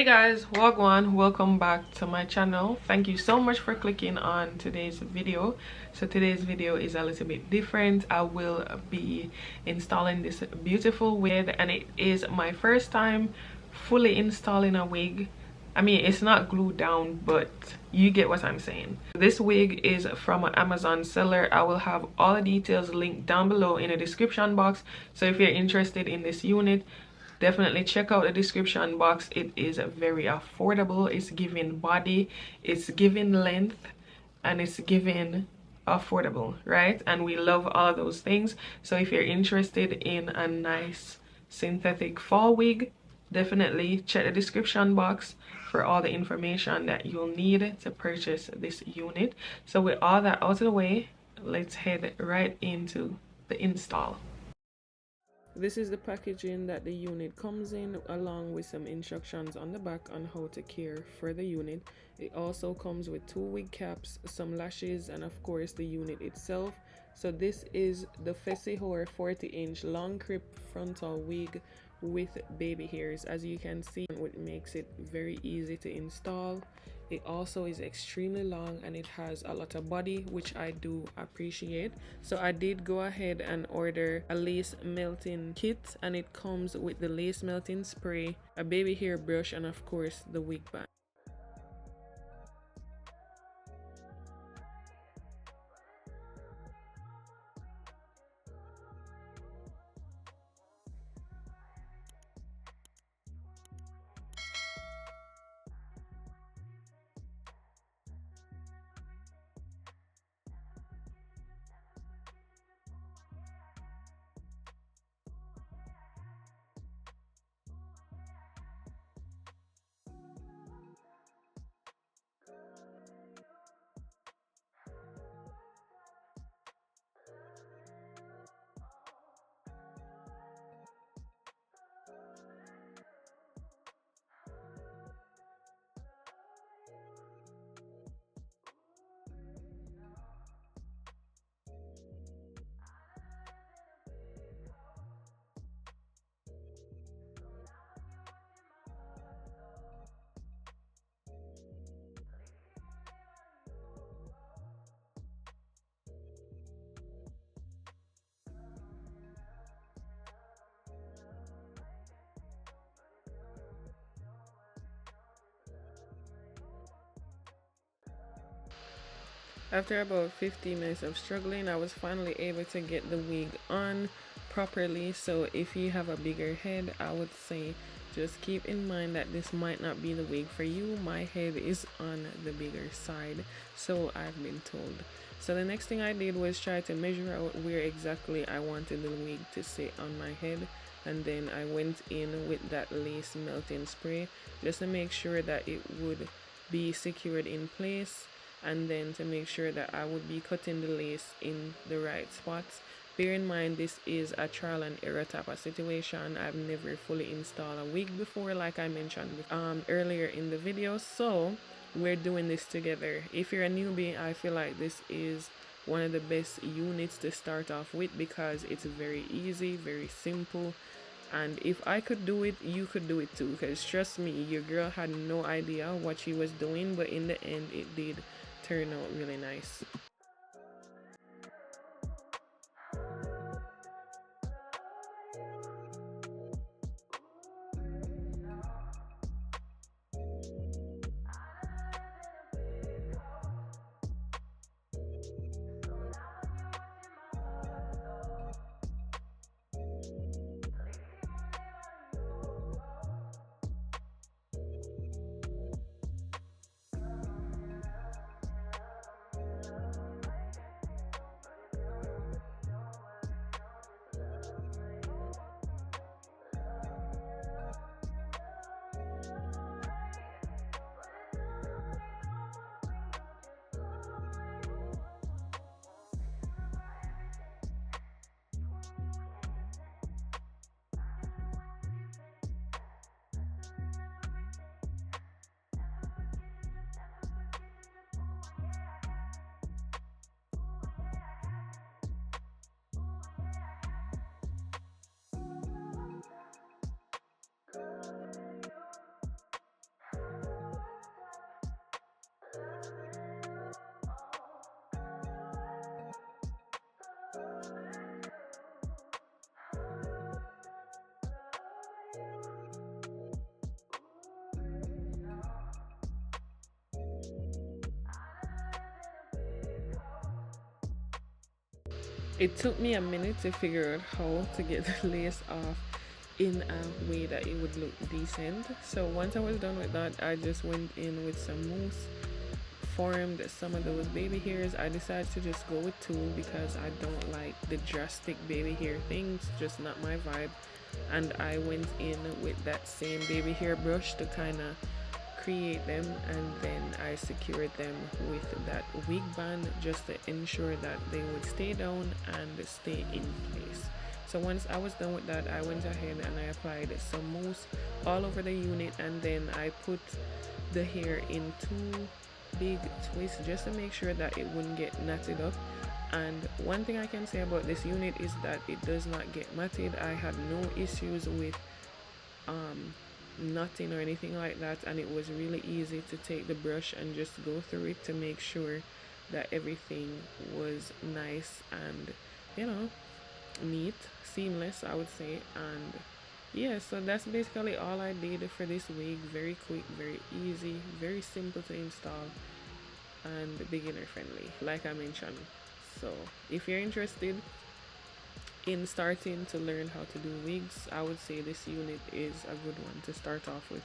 guys, wagwan, welcome back to my channel. Thank you so much for clicking on today's video. So today's video is a little bit different. I will be installing this beautiful wig, and it is my first time fully installing a wig. I mean, it's not glued down, but you get what I'm saying. This wig is from an Amazon seller. I will have all the details linked down below in the description box. So if you're interested in this unit, definitely check out the description box. It is very affordable. It's giving body, it's giving length, and it's giving affordable, right? And we love all of those things. So if you're interested in a nice synthetic fall wig, definitely check the description box for all the information that you'll need to purchase this unit. So with all that out of the way, let's head right into the install. This is the packaging that the unit comes in, along with some instructions on the back on how to care for the unit. It also comes with 2 wig caps, some lashes, and of course the unit itself. So this is the Fessy Hoare 40-inch long Crimp frontal wig with baby hairs. As you can see, it makes it very easy to install. It also is extremely long and it has a lot of body, which I do appreciate. So I did go ahead and order a lace melting kit, and it comes with the lace melting spray, a baby hair brush, and of course the wig band. After about 15 minutes of struggling, I was finally able to get the wig on properly. So if you have a bigger head, I would say just keep in mind that this might not be the wig for you. My head is on the bigger side, so I've been told. So the next thing I did was try to measure out where exactly I wanted the wig to sit on my head, and then I went in with that lace melting spray just to make sure that it would be secured in place, and then to make sure that I would be cutting the lace in the right spots. Bear in mind, this is a trial and error type of situation. I've never fully installed a wig before, like I mentioned earlier in the video, so we're doing this together. If you're a newbie, I feel like this is one of the best units to start off with because it's very easy, very simple, and if I could do it, you could do it too, because trust me, your girl had no idea what she was doing, but in the end it did turn out really nice. It took me a minute to figure out how to get the lace off in a way that it would look decent. So once I was done with that, I just went in with some mousse, formed some of those baby hairs. I decided to just go with two because I don't like the drastic baby hair things, just not my vibe. And I went in with that same baby hair brush to kind of create them, and then I secured them with that wig band just to ensure that they would stay down and stay in place. So once I was done with that, I went ahead and I applied some mousse all over the unit, and then I put the hair in two big twists just to make sure that it wouldn't get knotted up. And one thing I can say about this unit is that it does not get matted. I had no issues with knotting or anything like that, and it was really easy to take the brush and just go through it to make sure that everything was nice and, you know, neat, seamless, I would say. And yeah, so that's basically all I did for this wig. Very quick, very easy, very simple to install, and beginner friendly, like I mentioned. So if you're interested in starting to learn how to do wigs, I would say this unit is a good one to start off with.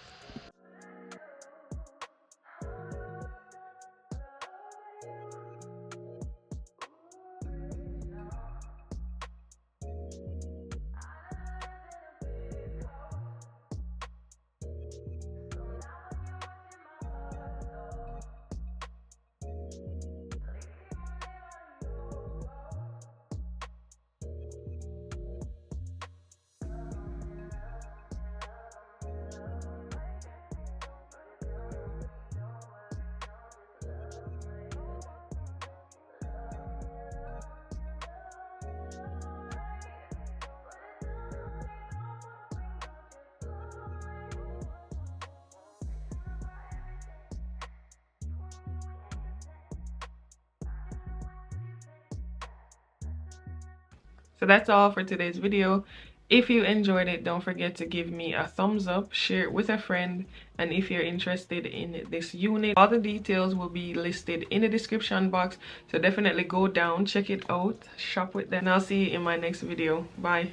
So that's all for today's video. If you enjoyed it, don't forget to give me a thumbs up, share it with a friend, and if you're interested in this unit, all the details will be listed in the description box, so definitely go down, check it out, shop with them, and I'll see you in my next video. Bye.